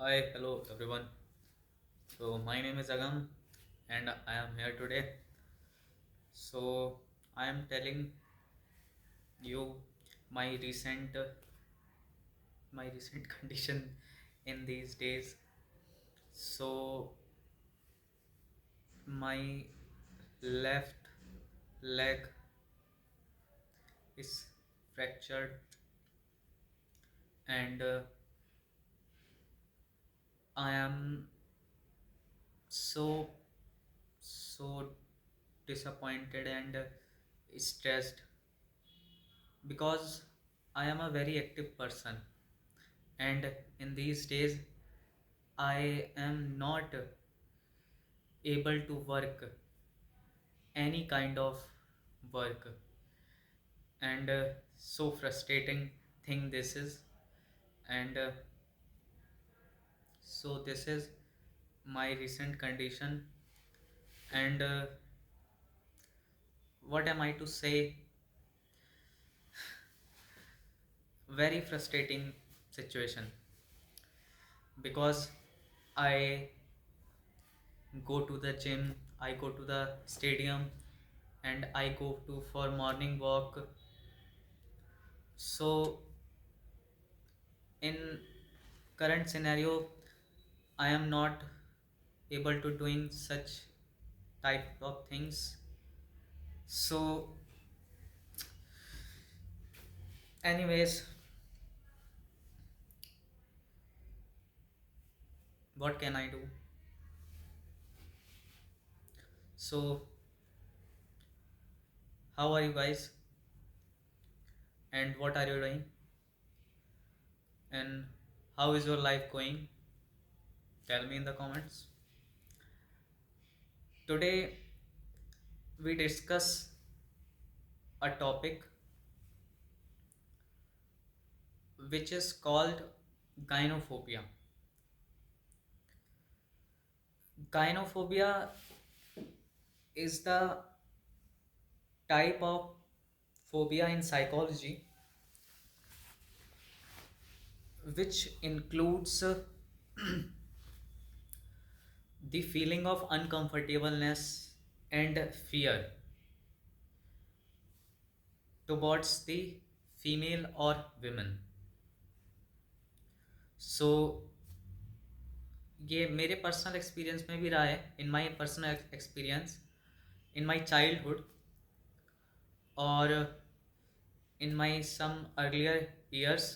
Hi, hello everyone. So my name is Agam and I am here today. So I am telling you my recent condition in these days. So my left leg is fractured and I am so so disappointed and stressed because I am a very active person, and in these days I am not able to work any kind of work, and so frustrating thing this is. And so this is my recent condition, and what am I to say? Very frustrating situation because I go to the gym, I go to the stadium, and I go to for morning walk. So in current scenario I am not able to doing such type of things. So anyways, what can I do? So how are you guys, and what are you doing, and how is your life going? Tell me in the comments. Today we discuss a topic which is called gynophobia. Gynophobia is the type of phobia in psychology which includes the feeling of uncomfortableness and fear towards the female or women. So ये मेरे personal experience में भी रहा है, in my personal experience in my childhood, और in my some earlier years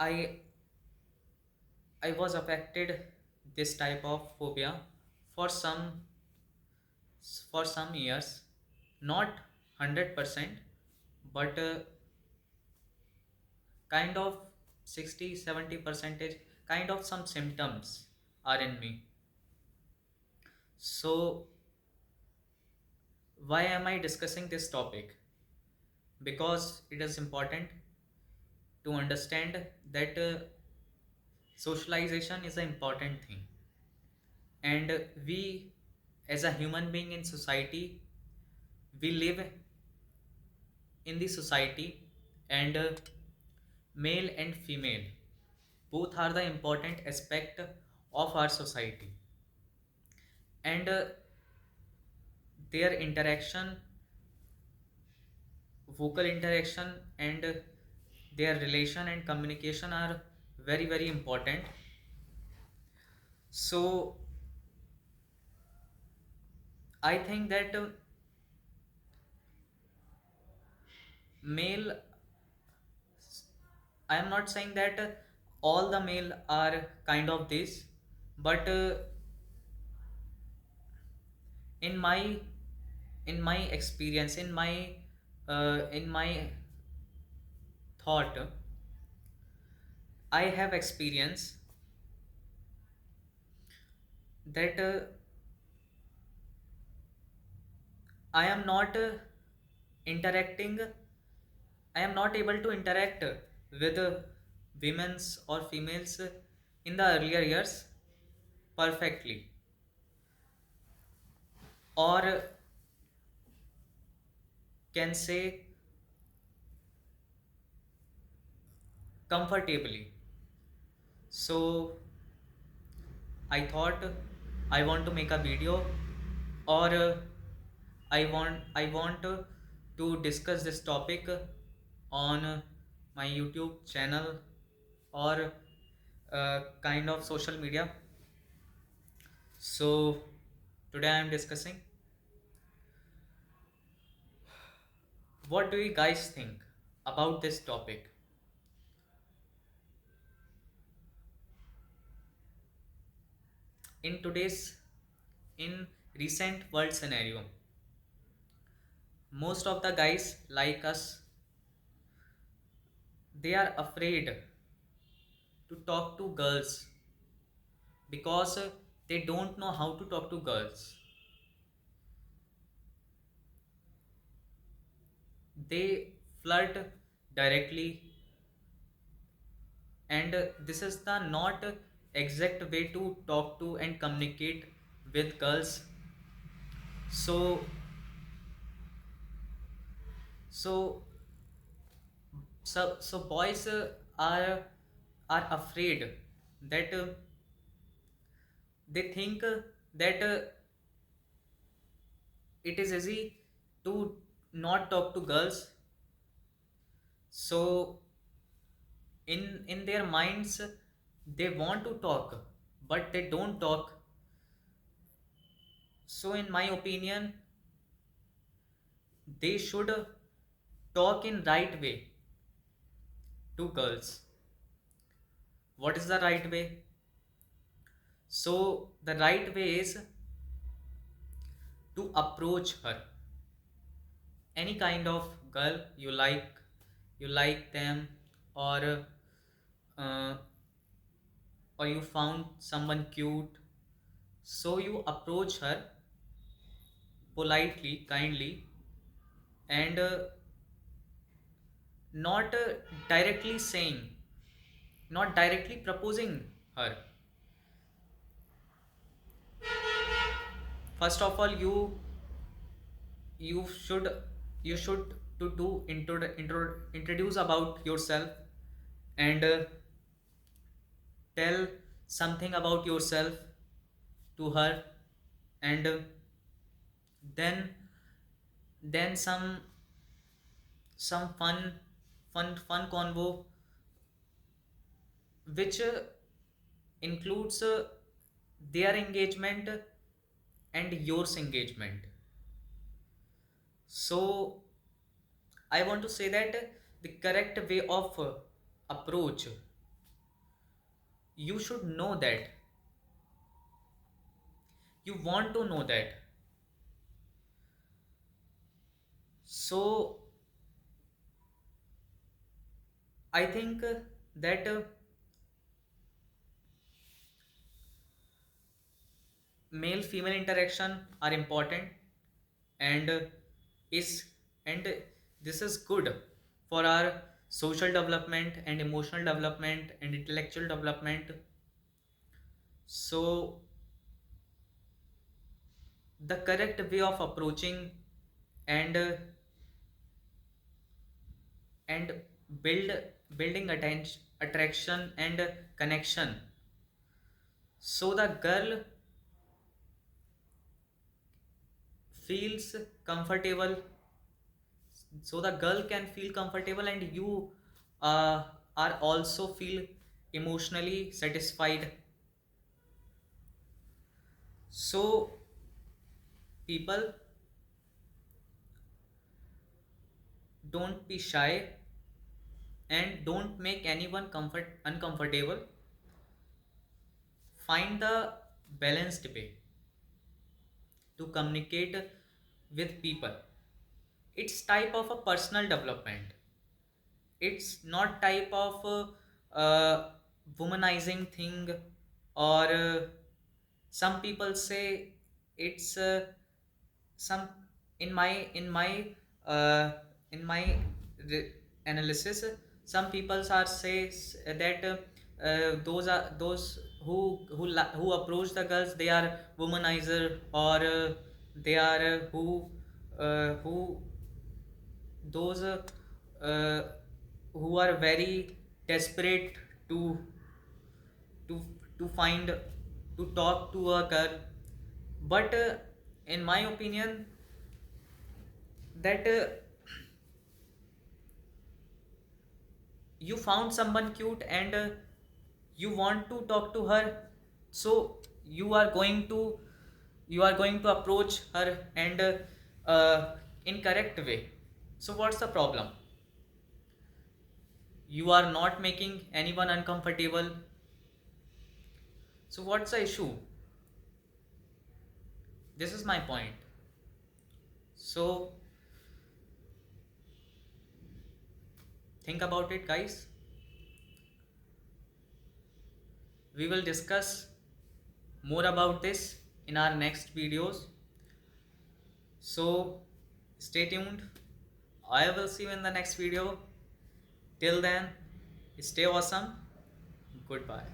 I I was affected this type of phobia for some years, not 100%, but kind of 60-70 percentage, kind of some symptoms are in me. So why am I discussing this topic? Because it is important to understand that socialization is an important thing, and we as a human being in society, we live in the society, and male and female both are the important aspect of our society, and their interaction, vocal interaction, and their relation and communication are very important. So I think that male, I am not saying that all the male are kind of this, but in my experience, in my thought, I have experience that I am not interacting, I am not able to interact with women's or females in the earlier years perfectly, or can say comfortably. So I thought I want to make a video, or I want to discuss this topic on my YouTube channel, or kind of social media. So today I am discussing, what do you guys think about this topic? In today's, in recent world scenario, most of the guys like us, they are afraid to talk to girls because they don't know how to talk to girls. They flirt directly, and this is the not exact way to talk to and communicate with girls. So so so so boys are afraid that they think that it is easy to not talk to girls. So in their minds, they want to talk, but they don't talk. So in my opinion, they should talk in right way to girls. What is the right way? So the right way is to approach her. Any kind of girl you like them, or uh, or you found someone cute, so you approach her politely, kindly, and not directly saying, not directly proposing her. First of all, you should you should to do introduce about yourself, and tell something about yourself to her, and then some fun convo, which includes their engagement and yours engagement. So I want to say that the correct way of approach, you should know that, you want to know that. So I think that male female interaction are important, and is and this is good for our social development and emotional development and intellectual development. So the correct way of approaching, and and build building attraction and connection, so the girl feels comfortable, so the girl can feel comfortable, and you uh, are also feel emotionally satisfied. So people, don't be shy, and don't make anyone uncomfortable. Find the balanced way to communicate with people. It's type of a personal development. It's not type of womanizing thing, or some people say it's some uh, in my analysis, some people are that those who approach the girls, they are womanizer, or they are who those uh, who are very desperate to to find, to talk to a girl. But in my opinion, that you found someone cute, and you want to talk to her, so you are going to, approach her, and in correct way. So what's the problem? You are not making anyone uncomfortable, so what's the issue? This is my point. So think about it, guys. We will discuss more about this in our next videos. So stay tuned. I will see you in the next video. Till then, stay awesome. Goodbye.